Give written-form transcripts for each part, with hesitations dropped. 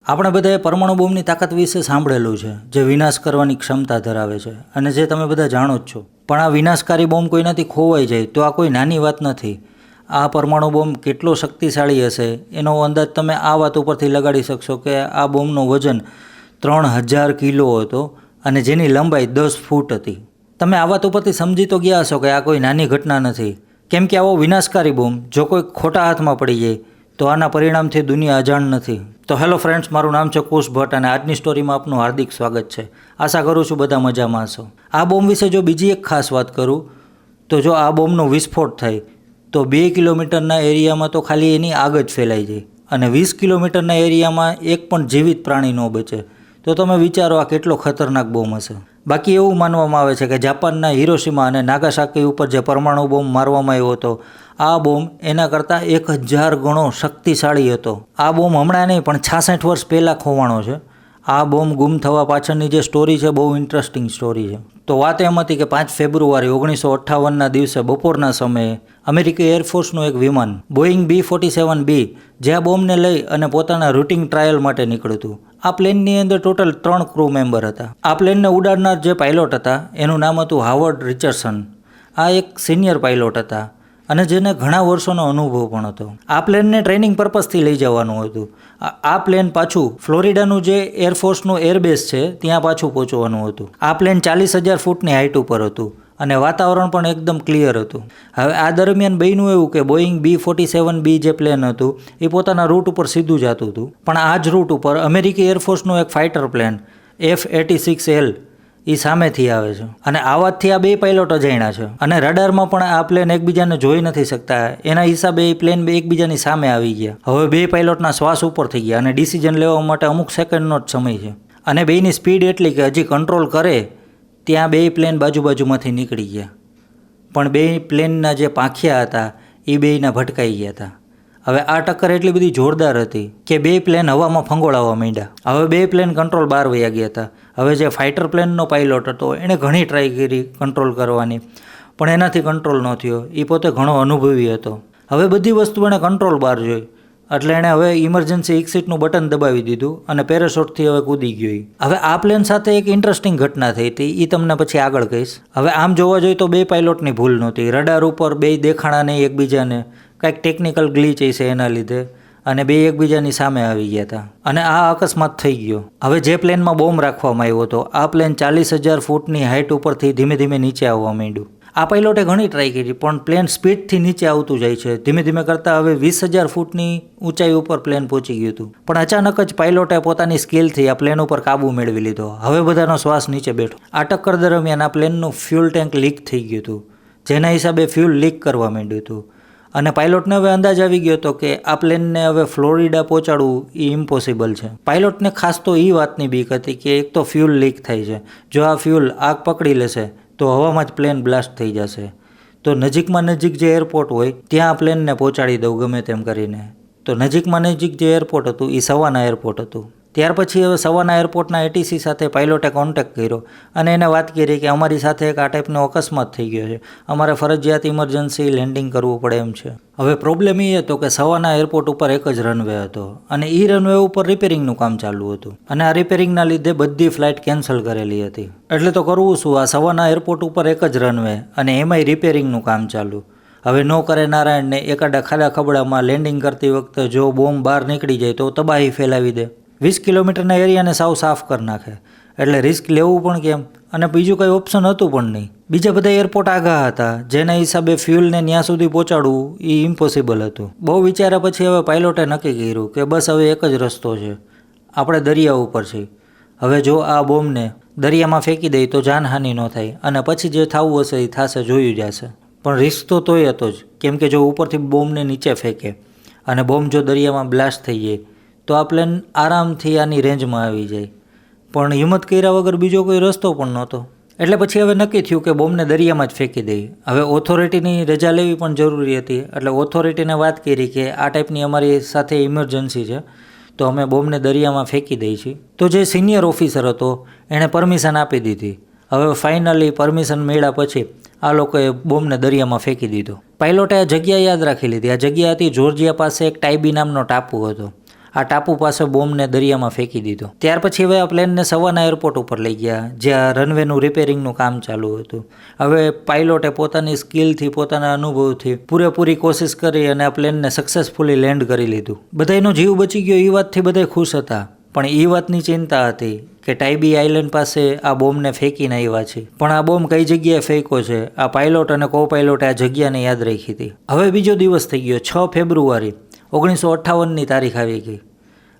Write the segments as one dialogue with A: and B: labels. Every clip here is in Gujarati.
A: આપણે બધાએ પરમાણુ બોમ્બની તાકાત વિશે સાંભળેલું છે, જે વિનાશ કરવાની ક્ષમતા ધરાવે છે અને જે તમે બધા જાણો જ છો. પણ આ વિનાશકારી બોમ્બ કોઈનાથી ખોવાઈ જાય તો આ કોઈ નાની વાત નથી. આ પરમાણુ બોમ્બ કેટલો શક્તિશાળી હશે એનો અંદાજ તમે આ વાત ઉપરથી લગાડી શકશો કે આ બોમ્બનું વજન 3000 કિલો હતો અને જેની લંબાઈ 10 ફૂટ હતી. તમે આ વાત ઉપરથી સમજી તો ગયા હશો કે આ કોઈ નાની ઘટના નથી, કેમ કે આવો વિનાશકારી બોમ્બ જો કોઈ ખોટા હાથમાં પડી જાય તો આના પરિણામથી દુનિયા અજાણ નથી. તો હેલો ફ્રેન્ડ્સ, મારું નામ છે કુશ ભટ્ટ અને આજની સ્ટોરીમાં આપનું હાર્દિક સ્વાગત છે. આશા કરું છું બધા મજામાં હશો. આ બોમ્બ વિશે જો બીજી એક ખાસ વાત કરું તો જો આ બોમ્બનો વિસ્ફોટ થાય તો 2 કિલોમીટરના એરિયામાં તો ખાલી એની આગ જ ફેલાઈ જાય અને 20 કિલોમીટરના એરિયામાં એક પણ જીવિત પ્રાણી ન બચે. તો તમે વિચારો આ કેટલો ખતરનાક બોમ્બ હશે. બાકી એવું માનવામાં આવે છે કે જાપાનના હિરોશીમા અને નાગાસાકી ઉપર જે પરમાણુ બોમ્બ મારવામાં આવ્યો હતો, આ બોમ્બ એના કરતાં 1000 ગણો શક્તિશાળી હતો. આ બોમ્બ હમણાં નહીં પણ 66 વર્ષ પહેલાં ખોવાણો છે. આ બોમ્બ ગુમ થવા પાછળની જે સ્ટોરી છે બહુ ઇન્ટરેસ્ટિંગ સ્ટોરી છે. તો વાત એમ હતી કે 5 ફેબ્રુઆરી 1958ના દિવસે બપોરના સમયે અમેરિકી એરફોર્સનું એક વિમાન બોઈંગ B-47B જે આ બોમ્બને લઈ અને પોતાના રૂટિંગ ટ્રાયલ માટે નીકળ્યું હતું. આ પ્લેનની અંદર ટોટલ 3 ક્રૂ મેમ્બર હતા. આ પ્લેનને ઉડાડનાર જે પાયલોટ હતા એનું નામ હતું હાવર્ડ રિચર્ડસન. આ એક સિનિયર પાયલોટ હતા અને જેને ઘણા વર્ષોનો અનુભવ પણ હતો. આ પ્લેનને ટ્રેનિંગ પર્પઝથી લઈ જવાનું હતું. આ પ્લેન પાછું ફ્લોરિડાનું જે એરફોર્સનું એરબેઝ છે ત્યાં પાછું પહોંચવાનું હતું. આ પ્લેન 40,000 ફૂટની હાઇટ ઉપર હતું અને વાતાવરણ પણ એકદમ ક્લિયર હતું. હવે આ દરમિયાન બન્યું એવું કે બોઈંગ B-47B જે પ્લેન હતું એ પોતાના રૂટ ઉપર સીધું જતું હતું, પણ આ જ રૂટ ઉપર અમેરિકી એરફોર્સનું એક ફાઇટર પ્લેન F-86L એ સામેથી આવે છે અને આ વાતથી આ બે પાયલોટ અજાણ્યા છે અને રડારમાં પણ આ પ્લેન એકબીજાને જોઈ નથી શકતા. એના હિસાબે એ પ્લેન એકબીજાની સામે આવી ગયા. હવે બે પાયલોટના શ્વાસ ઉપર થઈ ગયા અને ડિસિઝન લેવા માટે અમુક સેકન્ડનો જ સમય છે અને બેની સ્પીડ એટલી કે હજી કંટ્રોલ કરે ત્યાં બે પ્લેન બાજુમાંથી નીકળી ગયા. પણ બે પ્લેનના જે પાંખિયા હતા એ બેયના ભટકાઈ ગયા હતા. હવે આ ટક્કર એટલી બધી જોરદાર હતી કે બે પ્લેન હવામાં ફંગોળાવા માંડ્યા. હવે બે પ્લેન કંટ્રોલ બહાર વયા ગયા હતા. હવે જે ફાઇટર પ્લેનનો પાયલોટ હતો એણે ઘણી ટ્રાય કરી કંટ્રોલ કરવાની, પણ એનાથી કંટ્રોલ ન થયો. એ પોતે ઘણો અનુભવી હતો. હવે બધી વસ્તુ એણે કંટ્રોલ બહાર જોઈ એટલે એણે હવે ઇમરજન્સી એક્સિટનું બટન દબાવી દીધું અને પેરાશૂટથી હવે કૂદી ગયો. હવે આ પ્લેન સાથે એક ઇન્ટરેસ્ટિંગ ઘટના થઈ હતી, એ તમને પછી આગળ કહીશ. હવે આમ જોવા જોઈએ તો બે પાયલોટની ભૂલ નહોતી. રડાર ઉપર બે દેખાણા નહીં એકબીજાને, કાંઈક ટેકનિકલ ગ્લિચ હશે એના લીધે અને બે એકબીજાની સામે આવી ગયા હતા અને આ અકસ્માત થઈ ગયો. હવે જે પ્લેનમાં બોમ્બ રાખવામાં આવ્યો હતો આ પ્લેન 40,000 ફૂટની હાઇટ ઉપરથી ધીમે ધીમે નીચે આવવા માંડ્યું. આ પાયલોટે ઘણી ટ્રાય કરી પણ પ્લેન સ્પીડથી નીચે આવતું જાય છે. ધીમે ધીમે કરતાં હવે 20,000 ફૂટની ઊંચાઈ ઉપર પ્લેન પહોંચી ગયું હતું. પણ અચાનક જ પાયલોટે પોતાની સ્કિલથી આ પ્લેન ઉપર કાબુ મેળવી લીધો. હવે બધાનો શ્વાસ નીચે બેઠો. આ ટક્કર દરમિયાન આ પ્લેનનું ફ્યુલ ટેન્ક લીક થઈ ગયું હતું, જેના હિસાબે ફ્યુલ લીક કરવા માંડ્યું હતું અને પાયલોટને હવે અંદાજ આવી ગયો હતો કે આ પ્લેનને હવે ફ્લોરિડા પહોંચાડવું એ ઇમ્પોસિબલ છે. પાયલોટને ખાસ તો એ વાતની બીક હતી કે એક તો ફ્યુલ લીક થાય છે, જો આ ફ્યુલ આગ પકડી લેશે તો હવામાં જ પ્લેન બ્લાસ્ટ થઈ જશે. તો નજીકમાં નજીક જે એરપોર્ટ હોય ત્યાં આ પ્લેનને પહોંચાડી દઉં ગમે તેમ કરીને. તો નજીકમાં નજીક જે એરપોર્ટ હતું એ સવાના એરપોર્ટ હતું. ત્યાર પછી હવે સવાના એરપોર્ટના ATC સાથે પાયલોટે કોન્ટેક્ટ કર્યો અને એને વાત કરી કે અમારી સાથે એક આ ટાઈપનો અકસ્માત થઈ ગયો છે, અમારે ફરજિયાત ઇમરજન્સી લેન્ડિંગ કરવું પડે એમ છે. હવે પ્રોબ્લેમ એ હતો કે સવાના એરપોર્ટ ઉપર એક જ રનવે હતો અને એ રનવે ઉપર રિપેરિંગનું કામ ચાલુ હતું અને આ રિપેરિંગના લીધે બધી ફ્લાઇટ કેન્સલ કરેલી હતી. એટલે તો કરવું શું, આ સવાના એરપોર્ટ ઉપર એક જ રનવે અને એમાંય રિપેરિંગનું કામ ચાલુ. હવે નો કરે નારાયણને એકાદા ખાડા ખબડામાં લેન્ડિંગ કરતી વખતે જો બોમ્બ બહાર નીકળી જાય તો તબાહી ફેલાવી દે. 20 કિલોમીટરના એરિયાને સાવ સાફ કરી નાખે. એટલે રિસ્ક લેવું પણ કેમ અને બીજું કંઈ ઓપ્શન હતું પણ નહીં. બીજા બધા એરપોર્ટ આઘા હતા જેના હિસાબે ફ્યુલને ત્યાં સુધી પહોંચાડવું એ ઇમ્પોસિબલ હતું. બહુ વિચાર્યા પછી હવે પાયલોટે નક્કી કર્યું કે બસ હવે એક જ રસ્તો છે, આપણે દરિયા ઉપર છીએ. હવે જો આ બોમ્બને દરિયામાં ફેંકી દઈએ તો જાનહાનિ ન થાય અને પછી જે થવું હશે એ થશે, જોયું જશે. પણ રિસ્ક તો તોય હતો જ, કેમ કે જો ઉપરથી બોમ્બને નીચે ફેંકે અને બોમ્બ જો દરિયામાં બ્લાસ્ટ થઈ જાય તો આ પ્લેન આરામથી આની રેન્જમાં આવી જાય. પણ હિંમત કર્યા વગર બીજો કોઈ રસ્તો પણ નહોતો. એટલે પછી હવે નક્કી થયું કે બોમ્બને દરિયામાં જ ફેંકી દઈએ. હવે ઓથોરિટીની રજા લેવી પણ જરૂરી હતી એટલે ઓથોરિટીને વાત કરી કે આ ટાઈપની અમારી સાથે ઇમરજન્સી છે તો અમે બોમ્બને દરિયામાં ફેંકી દઈએ છીએ. તો જે સિનિયર ઓફિસર હતો એણે પરમિશન આપી દીધી. હવે ફાઇનલી પરમિશન મળ્યા પછી આ લોકોએ બોમ્બને દરિયામાં ફેંકી દીધો. પાયલોટે આ જગ્યા યાદ રાખી લીધી. આ જગ્યા હતી જોર્જિયા પાસે એક ટાઇબી નામનો ટાપુ હતો આ ટાપુ પાસે બોમ્બને દરિયામાં ફેંકી દીધો. ત્યાર પછી હવે આ પ્લેનને સવાના એરપોર્ટ ઉપર લઈ ગયા, જ્યાં રનવેનું રિપેરિંગનું કામ ચાલુ હતું. હવે પાયલોટે પોતાની સ્કિલથી, પોતાના અનુભવથી પૂરેપૂરી કોશિશ કરી અને આ પ્લેનને સક્સેસફુલી લેન્ડ કરી લીધું. બધાનો જીવ બચી ગયો એ વાતથી બધા ખુશ હતા, પણ એ વાતની ચિંતા હતી કે ટાઇબી આઇલેન્ડ પાસે આ બોમ્બને ફેંકીને આવ્યા છે, પણ આ બોમ્બ કઈ જગ્યાએ ફેંક્યો છે આ પાયલોટ અને કો પાયલોટે આ જગ્યાને યાદ રાખી હતી. હવે બીજો દિવસ થઈ ગયો, 6 ફેબ્રુઆરી 1958ની તારીખ આવી ગઈ.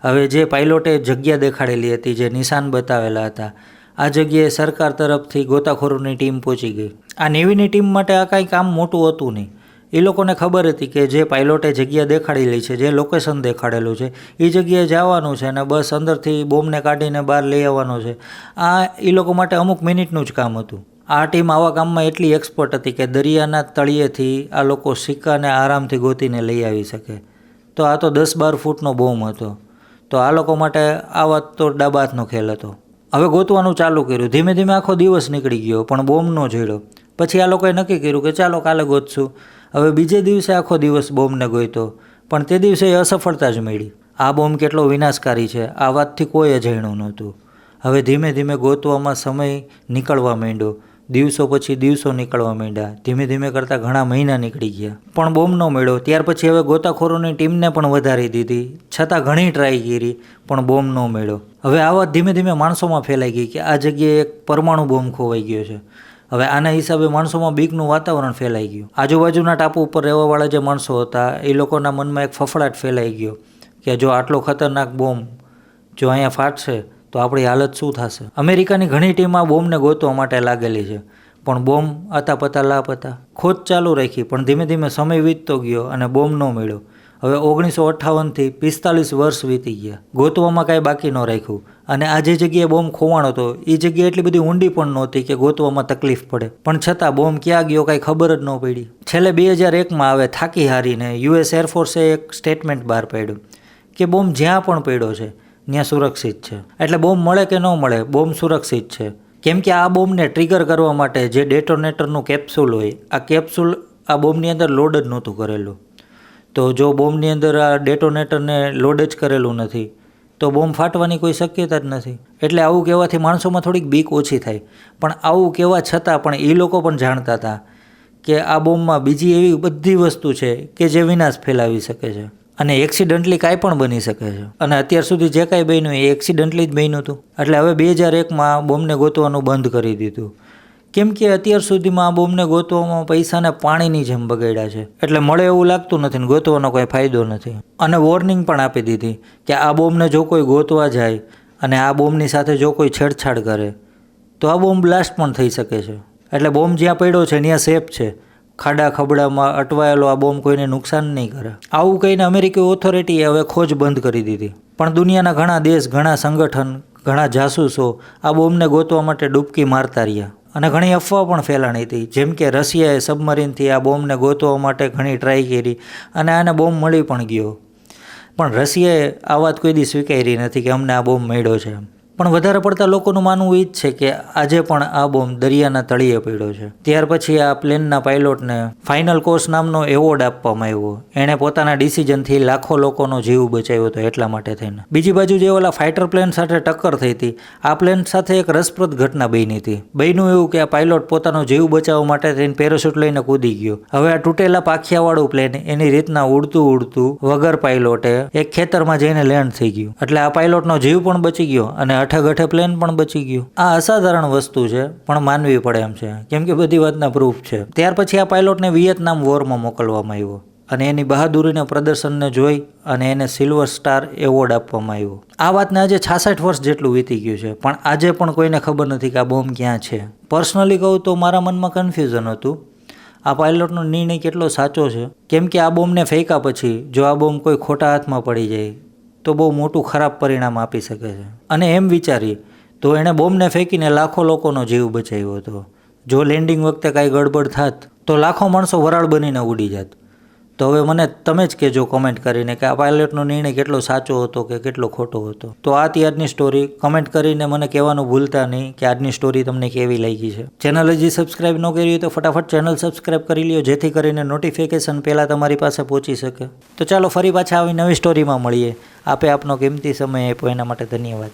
A: હવે જે પાયલોટે જગ્યા દેખાડેલી હતી, જે નિશાન બતાવેલા હતા, આ જગ્યાએ સરકાર તરફથી ગોતાખોરોની ટીમ પહોંચી ગઈ. આ નેવીની ટીમ માટે આ કાંઈ કામ મોટું હતું નહીં. એ લોકોને ખબર હતી કે જે પાયલોટે જગ્યા દેખાડેલી છે, જે લોકેશન દેખાડેલું છે, એ જગ્યાએ જવાનું છે અને બસ અંદરથી બોમ્બને કાઢીને બહાર લઈ આવવાનો છે. આ એ લોકો માટે અમુક મિનિટનું જ કામ હતું. આ ટીમ આવા કામમાં એટલી એક્સપર્ટ હતી કે દરિયાના તળિયેથી આ લોકો સિક્કાને આરામથી ગોતીને લઈ આવી શકે. તો આ તો 10-12 ફૂટનો બોમ્બ હતો. તો આ લોકો માટે આ વાત તો ડાબાતનો ખેલ હતો. હવે ગોતવાનું ચાલુ કર્યું. ધીમે ધીમે આખો દિવસ નીકળી ગયો, પણ બોમ્બ ન જોડ્યો. પછી આ લોકોએ નક્કી કર્યું કે ચાલો કાલે ગોતશું. હવે બીજે દિવસે આખો દિવસ બોમ્બને ગોઈતો, પણ તે દિવસે એ અસફળતા જ મળી. આ બોમ્બ કેટલો વિનાશકારી છે આ વાતથી કોઈ જાણ્યું નહોતું. હવે ધીમે ધીમે ગોતવામાં સમય નીકળવા માંડ્યો. દિવસો પછી દિવસો નીકળવા માંડ્યા. ધીમે ધીમે કરતાં ઘણા મહિના નીકળી ગયા, પણ બોમ્બ ન મળ્યો. ત્યાર પછી હવે ગોતાખોરોની ટીમને પણ વધારી દીધી, છતાં ઘણી ટ્રાય કરી, પણ બોમ્બ ન મળ્યો. હવે આ વાત ધીમે ધીમે માણસોમાં ફેલાઈ ગઈ કે આ જગ્યાએ એક પરમાણુ બોમ્બ ખોવાઈ ગયો છે. હવે આના હિસાબે માણસોમાં બીકનું વાતાવરણ ફેલાઈ ગયું. આજુબાજુના ટાપુ ઉપર રહેવાવાળા જે માણસો હતા એ લોકોના મનમાં એક ફફડાટ ફેલાઈ ગયો કે જો આટલો ખતરનાક બોમ્બ જો અહીંયા ફાટશે તો આપણી હાલત શું થશે. અમેરિકાની ઘણી ટીમ આ બોમ્બને ગોતવા માટે લાગેલી છે, પણ બોમ્બ આતાપતા લાપતા. ખોજ ચાલુ રાખી, પણ ધીમે ધીમે સમય વીતતો ગયો અને બોમ્બ ન મળ્યો. હવે 1958થી 45 વર્ષ વીતી ગયા. ગોતવામાં કાંઈ બાકી ન રાખ્યું. અને આ જે જગ્યાએ બોમ્બ ખોવાણો હતો એ જગ્યાએ એટલી બધી ઊંડી પણ નહોતી કે ગોતવામાં તકલીફ પડે, પણ છતાં બોમ્બ ક્યાં ગયો કાંઈ ખબર જ ન પડી. છેલ્લે 2001માં આવે થાકી હારીને યુએસ એરફોર્સે એક સ્ટેટમેન્ટ બહાર પાડ્યું કે બોમ્બ જ્યાં પણ પડ્યો છે ત્યાં સુરક્ષિત છે. એટલે બોમ્બ મળે કે ન મળે, બોમ્બ સુરક્ષિત છે. કેમ કે આ બોમ્બને ટ્રિગર કરવા માટે જે ડેટોનેટરનું કેપ્સ્યુલ હોય, આ કેપ્સ્યુલ આ બોમ્બની અંદર લોડ જ નહોતું કરેલું. તો જો બોમ્બની અંદર આ ડેટોનેટરને લોડ જ કરેલું નથી તો બોમ્બ ફાટવાની કોઈ શક્યતા જ નથી. એટલે આવું કહેવાથી માણસોમાં થોડીક બીક ઓછી થાય. પણ આવું કહેવા છતાં પણ એ લોકો પણ જાણતા હતા કે આ બોમ્બમાં બીજી એવી બધી વસ્તુ છે કે જે વિનાશ ફેલાવી શકે છે અને એક્સિડન્ટલી કાંઈ પણ બની શકે છે. અને અત્યાર સુધી જે કાંઈ બન્યું એ એક્સિડન્ટલી જ બન્યું હતું. એટલે હવે 2001માં બોમ્બને ગોતવાનું બંધ કરી દીધું. કેમ કે અત્યાર સુધીમાં આ બોમ્બને ગોતવામાં પૈસાને પાણીની જેમ બગાડ્યા છે. એટલે મળે એવું લાગતું નથી ને ગોતવાનો કોઈ ફાયદો નથી. અને વોર્નિંગ પણ આપી દીધી કે આ બોમ્બને જો કોઈ ગોતવા જાય અને આ બોમ્બની સાથે જો કોઈ છેડછાડ કરે તો આ બોમ્બ બ્લાસ્ટ પણ થઈ શકે છે. એટલે બોમ્બ જ્યાં પડ્યો છે ત્યાં સેફ છે. ખાડા ખબડામાં અટવાયેલો આ બોમ્બ કોઈને નુકસાન નહીં કરે. આવું કહીને અમેરિકી ઓથોરિટીએ હવે ખોજ બંધ કરી દીધી. પણ દુનિયાના ઘણા દેશ, ઘણા સંગઠન, ઘણા જાસૂસો આ બોમ્બને ગોતવા માટે ડૂબકી મારતા રહ્યા. અને ઘણી અફવા પણ ફેલાણી હતી. જેમ કે રશિયાએ સબમરીનથી આ બોમ્બને ગોતવા માટે ઘણી ટ્રાય કરી અને આને બોમ્બ મળી પણ ગયો. પણ રશિયાએ આ વાત કોઈ દી સ્વીકારી નથી કે અમને આ બોમ્બ મળ્યો છે. પણ વધારે પડતા લોકોનું માનવું એ જ છે કે આજે પણ આ બોમ્બ દરિયાના તળિયે પડ્યો છે. ત્યાર પછી આ પ્લેનના પાયલોટને ફાઇનલ કોર્સ નામનો એવોર્ડ આપવામાં આવ્યો. એણે પોતાના ડિસિઝનથી લાખો લોકોનો જીવ બચાવ્યો હતો એટલા માટે થઈને. બીજી બાજુ જે ઓલા ફાઇટર પ્લેન સાથે ટક્કર થઈ હતી, આ પ્લેન સાથે એક રસપ્રદ ઘટના બની હતી. બન્યું એવું કે આ પાયલોટ પોતાનો જીવ બચાવવા માટે થઈને પેરાશૂટ લઈને કૂદી ગયો. હવે આ તૂટેલા પાખિયાવાળું પ્લેન એની રીતના ઉડતું ઉડતું વગર પાયલોટે એક ખેતરમાં જઈને લેન્ડ થઈ ગયું. એટલે આ પાયલોટનો જીવ પણ બચી ગયો અને અઠે પ્લેન પણ બચી ગયું. આ અસાધારણ વસ્તુ છે પણ માનવી પડે એમ છે, કેમ કે બધી વાતના પ્રૂફ છે. ત્યાર પછી આ પાયલોટને વિયેતનામ વોરમાં મોકલવામાં આવ્યો અને એની બહાદુરીના પ્રદર્શનને જોઈ અને એને સિલ્વર સ્ટાર એવોર્ડ આપવામાં આવ્યો. આ વાતને આજે 66 વર્ષ જેટલું વીતી ગયું છે, પણ આજે પણ કોઈને ખબર નથી કે આ બોમ્બ ક્યાં છે. પર્સનલી કહું તો મારા મનમાં કન્ફ્યુઝન હતું આ પાયલોટનો નિર્ણય કેટલો સાચો છે. કેમ કે આ બોમ્બને ફેંક્યા પછી જો આ બોમ્બ કોઈ ખોટા હાથમાં પડી જાય તો બહુ મોટું ખરાબ પરિણામ આપી શકે છે. અને એમ વિચારી તો એણે બોમ્બને ફેંકીને લાખો લોકોનો જીવ બચાવ્યો હતો. જો લેન્ડિંગ વખતે કાંઈ ગડબડ થાત તો લાખો માણસો વરાળ બનીને ઉડી જાત. તો હવે મને તમે જ કહેજો કોમેન્ટ કરીને કે આ પાયલોટનો નિર્ણય કેટલો સાચો હતો કે કેટલો ખોટો હતો. તો આ હતી આજની સ્ટોરી. કમેન્ટ કરીને મને કહેવાનું ભૂલતા નહીં કે આજની સ્ટોરી તમને કેવી લાગી છે. ચેનલ હજી સબસ્ક્રાઇબ ન કરી હોય તો ફટાફટ ચેનલ સબસ્ક્રાઇબ કરી લ્યો, જેથી કરીને નોટિફિકેશન પહેલાં તમારી પાસે પહોંચી શકે. તો ચાલો ફરી પાછા આવી નવી સ્ટોરીમાં મળીએ. આપે આપનો કિંમતી સમય આપ્યો એના માટે ધન્યવાદ.